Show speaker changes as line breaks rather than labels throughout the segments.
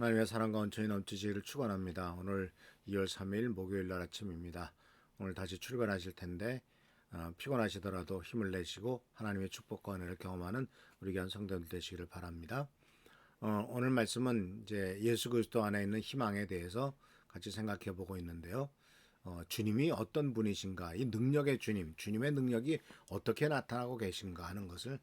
하나님의 사랑과 온천이 넘치시기를 축원합니다. 오늘 2월 3일 목요일 날 아침입니다. 오늘 다시 출근하실 텐데 피곤하시더라도 힘을 내시고 하나님의 축복과 은혜를 경험하는 우리 귀한 성도들 되시기를 바랍니다. 오늘 말씀은 이제 예수 그리스도 안에 있는 희망에 대해서 같이 생각해 보고 있는데요. 주님이 어떤 분이신가, 이 능력의 주님, 주님의 능력이 어떻게 나타나고 계신가 하는 것을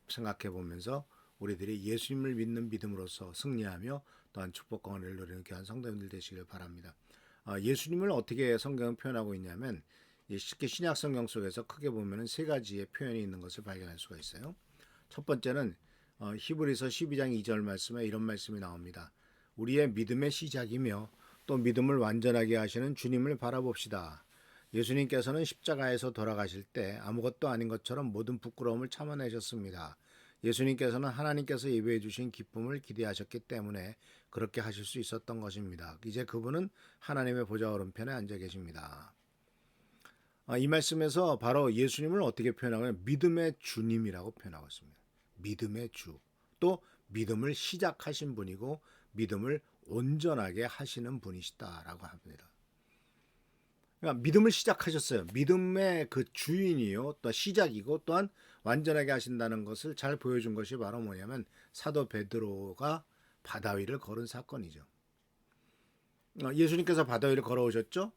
생각해 보면서 우리들이 예수님을 믿는 믿음으로써 승리하며 또한 축복과 은혜를 누리는 귀한 성도님들 되시길 바랍니다. 예수님을 어떻게 성경은 표현하고 있냐면 쉽게 신약 성경 속에서 크게 보면은 세 가지의 표현이 있는 것을 발견할 수가 있어요. 첫 번째는 히브리서 12장 2절 말씀에 이런 말씀이 나옵니다. 우리의 믿음의 시작이며 또 믿음을 완전하게 하시는 주님을 바라봅시다. 예수님께서는 십자가에서 돌아가실 때 아무것도 아닌 것처럼 모든 부끄러움을 참아내셨습니다. 예수님께서는 하나님께서 예배해 주신 기쁨을 기대하셨기 때문에 그렇게 하실 수 있었던 것입니다. 이제 그분은 하나님의 보좌 오른편에 앉아 계십니다. 이 말씀에서 바로 예수님을 어떻게 표현하냐면 믿음의 주님이라고 표현하고 있습니다. 믿음의 주. 또 믿음을 시작하신 분이고 믿음을 온전하게 하시는 분이시다라고 합니다. 그러니까 믿음을 시작하셨어요. 믿음의 그 주인이요, 또 시작이고 또한 완전하게 하신다는 것을 잘 보여준 것이 바로 뭐냐면 사도 베드로가 바다 위를 걸은 사건이죠. 예수님께서 바다 위를 걸어오셨죠.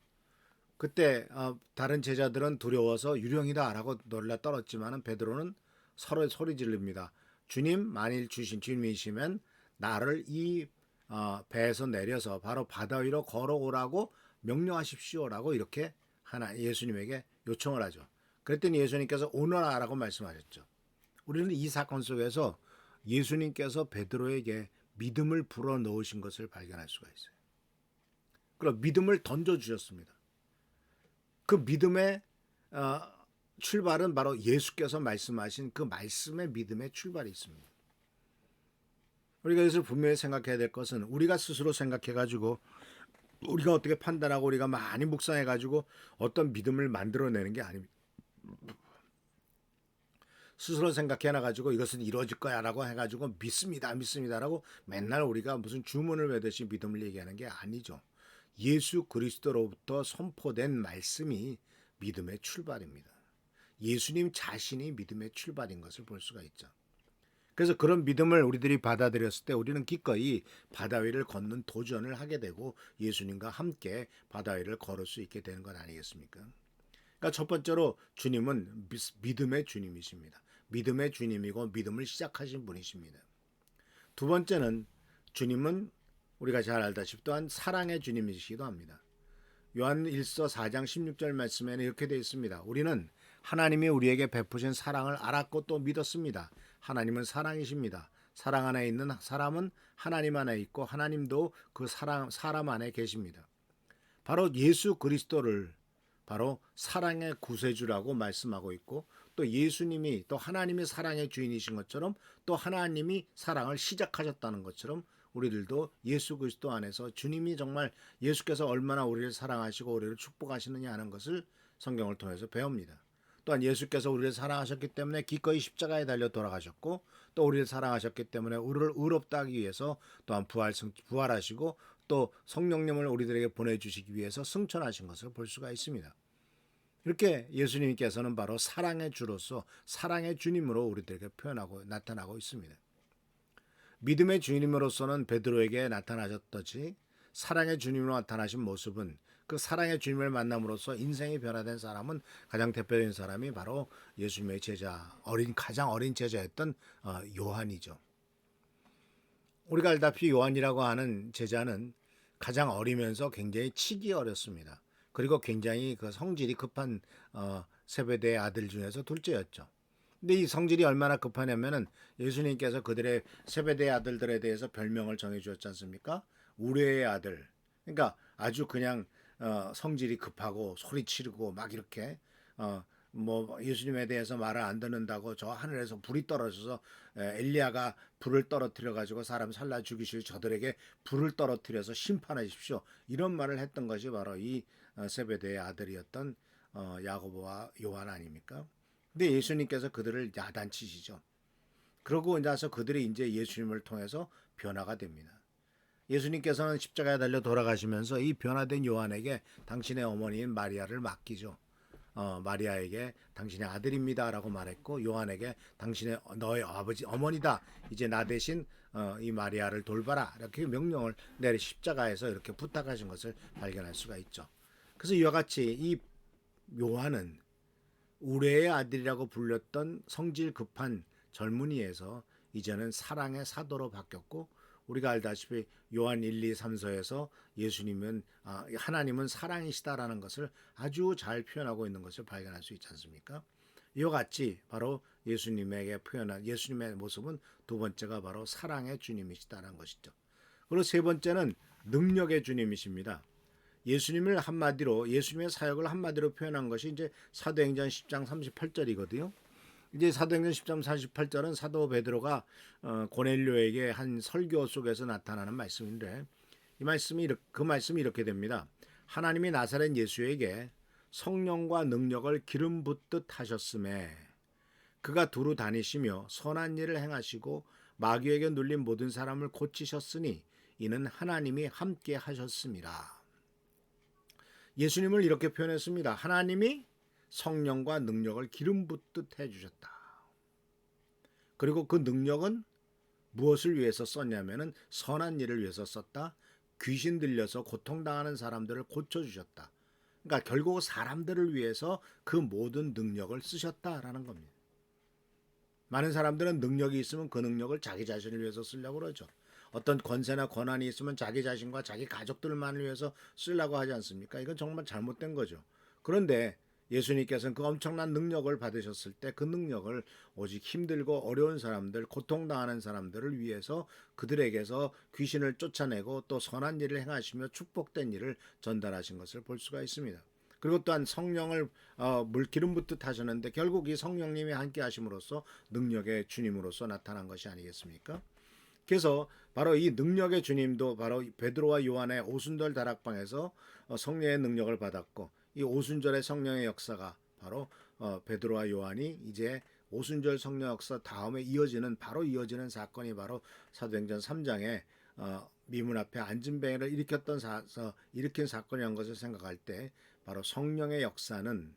그때 다른 제자들은 두려워서 유령이다라고 놀라 떨었지만은 베드로는 서로 소리 지릅니다. 주님, 만일 주신 주님이시면 나를 이 배에서 내려서 바로 바다 위로 걸어오라고 명령하십시오라고 이렇게 하나 예수님에게 요청을 하죠. 그랬더니 예수님께서 오너라라고 말씀하셨죠. 우리는 이 사건 속에서 예수님께서 베드로에게 믿음을 불어넣으신 것을 발견할 수가 있어요. 그럼 믿음을 던져주셨습니다. 그 믿음의 출발은 바로 예수께서 말씀하신 그 말씀의 믿음의 출발이 있습니다. 우리가 이것을 분명히 생각해야 될 것은 우리가 스스로 생각해가지고 우리가 어떻게 판단하고 우리가 많이 묵상해가지고 어떤 믿음을 만들어내는 게 아닙니다. 스스로 생각해놔가지고 이것은 이루어질 거야라고 해가지고 믿습니다라고 맨날 우리가 무슨 주문을 외듯이 믿음을 얘기하는 게 아니죠. 예수 그리스도로부터 선포된 말씀이 믿음의 출발입니다. 예수님 자신이 믿음의 출발인 것을 볼 수가 있죠. 그래서 그런 믿음을 우리들이 받아들였을 때 우리는 기꺼이 바다 위를 걷는 도전을 하게 되고 예수님과 함께 바다 위를 걸을 수 있게 되는 것 아니겠습니까? 그러니까 첫 번째로 주님은 믿음의 주님이십니다. 믿음의 주님이고 믿음을 시작하신 분이십니다. 두 번째는 주님은 우리가 잘 알다시피 또한 사랑의 주님이시기도 합니다. 요한 1서 4장 16절 말씀에는 이렇게 되어 있습니다. 우리는 하나님이 우리에게 베푸신 사랑을 알았고 또 믿었습니다. 하나님은 사랑이십니다. 사랑 안에 있는 사람은 하나님 안에 있고 하나님도 그 사람 안에 계십니다. 바로 예수 그리스도를 바로 사랑의 구세주라고 말씀하고 있고 또 예수님이 또 하나님의 사랑의 주인이신 것처럼 또 하나님이 사랑을 시작하셨다는 것처럼 우리들도 예수 그리스도 안에서 주님이 정말 예수께서 얼마나 우리를 사랑하시고 우리를 축복하시느냐 하는 것을 성경을 통해서 배웁니다. 또한 예수께서 우리를 사랑하셨기 때문에 기꺼이 십자가에 달려 돌아가셨고 또 우리를 사랑하셨기 때문에 우리를 의롭다 하기 위해서 또한 부활하시고 또 성령님을 우리들에게 보내주시기 위해서 승천하신 것을 볼 수가 있습니다. 이렇게 예수님께서는 바로 사랑의 주로서 사랑의 주님으로 우리들에게 표현하고 나타나고 있습니다. 믿음의 주님으로서는 베드로에게 나타나셨듯이 사랑의 주님으로 나타나신 모습은 그 사랑의 주님을 만남으로써 인생이 변화된 사람은 가장 대표적인 사람이 바로 예수님의 제자, 가장 어린 제자였던 요한이죠. 우리가 알다시피 요한이라고 하는 제자는 가장 어리면서 굉장히 치기 어렸습니다. 그리고 굉장히 그 성질이 급한 세베대의 아들 중에서 둘째였죠. 근데 이 성질이 얼마나 급하냐면은 예수님께서 그들의 세베대의 아들들에 대해서 별명을 정해 주었지 않습니까? 우레의 아들. 그러니까 아주 그냥 성질이 급하고 소리 지르고 막 이렇게 뭐 예수님에 대해서 말을 안 듣는다고 저 하늘에서 불이 떨어져서 엘리야가 불을 떨어뜨려 가지고 사람 살라 죽이실 저들에게 불을 떨어뜨려서 심판하십시오. 이런 말을 했던 것이 바로 이 세베대의 아들이었던 야고보와 요한 아닙니까? 근데 예수님께서 그들을 야단치시죠. 그러고 나서 그들이 이제 예수님을 통해서 변화가 됩니다. 예수님께서는 십자가에 달려 돌아가시면서 이 변화된 요한에게 당신의 어머니인 마리아를 맡기죠. 마리아에게 당신의 아들입니다라고 말했고, 요한에게 당신의 너의 아버지 어머니다. 이제 나 대신 이 마리아를 돌봐라. 이렇게 명령을 내리 십자가에서 이렇게 부탁하신 것을 발견할 수가 있죠. 그래서 이와 같이 이 요한은 우레의 아들이라고 불렸던 성질 급한 젊은이에서 이제는 사랑의 사도로 바뀌었고, 우리가 알다시피 요한 1, 2, 3서에서 예수님은 하나님은 사랑이시다라는 것을 아주 잘 표현하고 있는 것을 발견할 수 있지 않습니까? 이와 같이 바로 예수님에게 표현한 예수님의 모습은 두 번째가 바로 사랑의 주님이시다라는 것이죠. 그리고 세 번째는 능력의 주님이십니다. 예수님을 한마디로 예수님의 사역을 한마디로 표현한 것이 이제 사도행전 10장 38절이거든요. 이제 사도행전 10장 48절은 사도 베드로가 고넬료에게 한 설교 속에서 나타나는 말씀인데, 그 말씀이 이렇게 됩니다. 하나님이 나사렛 예수에게 성령과 능력을 기름 붓듯 하셨음에 그가 두루 다니시며 선한 일을 행하시고 마귀에게 눌린 모든 사람을 고치셨으니 이는 하나님이 함께 하셨음이라. 예수님을 이렇게 표현했습니다. 하나님이 성령과 능력을 기름 붓듯 해주셨다. 그리고 그 능력은 무엇을 위해서 썼냐면은 선한 일을 위해서 썼다. 귀신 들려서 고통당하는 사람들을 고쳐주셨다. 그러니까 결국 사람들을 위해서 그 모든 능력을 쓰셨다라는 겁니다. 많은 사람들은 능력이 있으면 그 능력을 자기 자신을 위해서 쓰려고 그러죠. 어떤 권세나 권한이 있으면 자기 자신과 자기 가족들만을 위해서 쓰려고 하지 않습니까? 이건 정말 잘못된 거죠. 그런데 예수님께서는 그 엄청난 능력을 받으셨을 때 그 능력을 오직 힘들고 어려운 사람들, 고통당하는 사람들을 위해서 그들에게서 귀신을 쫓아내고 또 선한 일을 행하시며 축복된 일을 전달하신 것을 볼 수가 있습니다. 그리고 또한 성령을 물기름 붓듯 하셨는데 결국 이 성령님이 함께 하심으로써 능력의 주님으로서 나타난 것이 아니겠습니까? 그래서 바로 이 능력의 주님도 바로 베드로와 요한의 오순절 다락방에서 성령의 능력을 받았고, 이 오순절의 성령의 역사가 바로 베드로와 요한이 이제 오순절 성령 역사 다음에 이어지는 사건이 바로 사도행전 3장에 미문 앞에 안진뱅이를 일으킨 사건이라는 것을 생각할 때 바로 성령의 역사는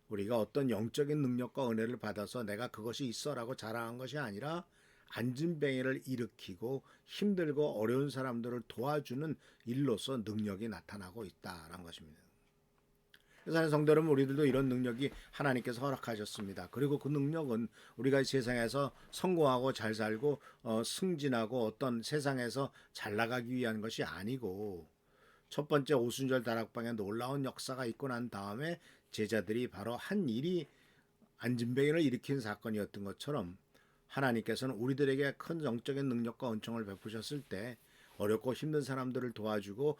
우리가 어떤 영적인 능력과 은혜를 받아서 내가 그것이 있어라고 자랑한 것이 아니라 안진뱅이를 일으키고 힘들고 어려운 사람들을 도와주는 일로서 능력이 나타나고 있다라는 것입니다. 사랑하는 성도 여러분, 우리들도 이런 능력이 하나님께서 허락하셨습니다. 그리고 그 능력은 우리가 이 세상에서 성공하고 잘 살고 승진하고 어떤 세상에서 잘 나가기 위한 것이 아니고, 첫 번째 오순절 다락방에 놀라운 역사가 있고 난 다음에 제자들이 바로 한 일이 안진뱅이를 일으킨 사건이었던 것처럼 하나님께서는 우리들에게 큰 영적인 능력과 은총을 베푸셨을 때 어렵고 힘든 사람들을 도와주고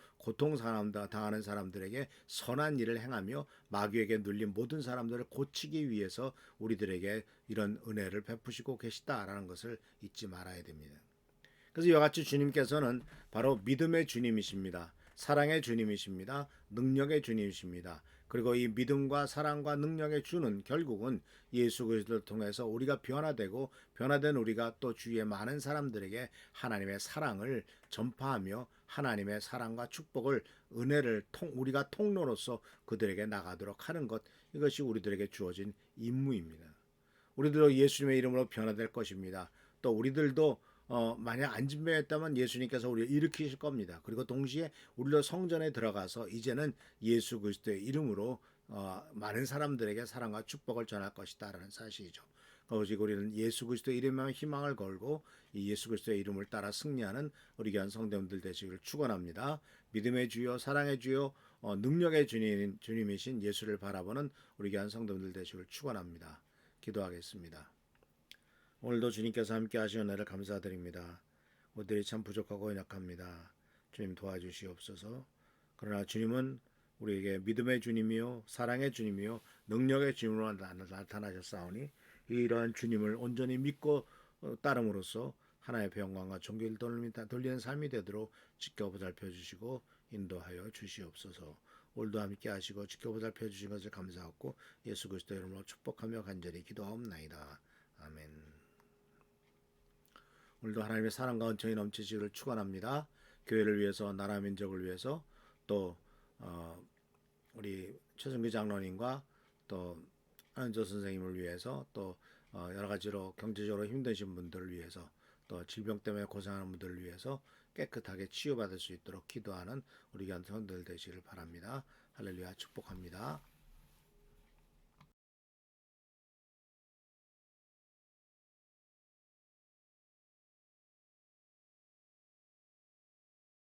당하는 사람들에게 선한 일을 행하며 마귀에게 눌린 모든 사람들을 고치기 위해서 우리들에게 이런 은혜를 베푸시고 계시다라는 것을 잊지 말아야 됩니다. 그래서 이와 같이 주님께서는 바로 믿음의 주님이십니다. 사랑의 주님이십니다. 능력의 주님이십니다. 그리고 이 믿음과 사랑과 능력의 주는 결국은 예수 그리스도를 통해서 우리가 변화된 우리가 또 주위의 많은 사람들에게 하나님의 사랑을 전파하며 하나님의 사랑과 축복을 은혜를 우리가 통로로서 그들에게 나가도록 하는 것, 이것이 우리들에게 주어진 임무입니다. 우리들도 예수님의 이름으로 변화될 것입니다. 또 우리들도 만약 안진뱅이였다면 예수님께서 우리를 일으키실 겁니다. 그리고 동시에 우리도 성전에 들어가서 이제는 예수 그리스도의 이름으로 많은 사람들에게 사랑과 축복을 전할 것이다라는 사실이죠. 오직 우리는 예수 그리스도의 이름에 희망을 걸고 이 예수 그리스도의 이름을 따라 승리하는 우리 귀한 성도님들 되시기를 축원합니다. 믿음의 주요, 사랑의 주요, 능력의 주님이신 예수를 바라보는 우리 귀한 성도님들 되시기를 축원합니다. 기도하겠습니다. 오늘도 주님께서 함께 하시는 은혜를 감사드립니다. 우리들이 참 부족하고 연약합니다. 주님 도와주시옵소서. 그러나 주님은 우리에게 믿음의 주님이요, 사랑의 주님이요, 능력의 주님으로 나타나셨사오니 이러한 주님을 온전히 믿고 따름으로써 하나님의 영광과 존귀를 돌리는 삶이 되도록 지켜보살펴 주시고 인도하여 주시옵소서. 오늘도 함께 하시고 지켜보살펴 주신 것을 감사하고 예수 그리스도 이름으로 축복하며 간절히 기도하옵나이다. 아멘. 오늘도 하나님의 사랑과 은총이 넘치시기를 축원합니다. 교회를 위해서 나라 민족을 위해서 또 우리 최승규 장로님과 또 안조 선생님을 위해서 또 여러 가지로 경제적으로 힘드신 분들을 위해서 또 질병 때문에 고생하는 분들을 위해서 깨끗하게 치유받을 수 있도록 기도하는 우리 교회 성도들 되시길 바랍니다. 할렐루야 축복합니다.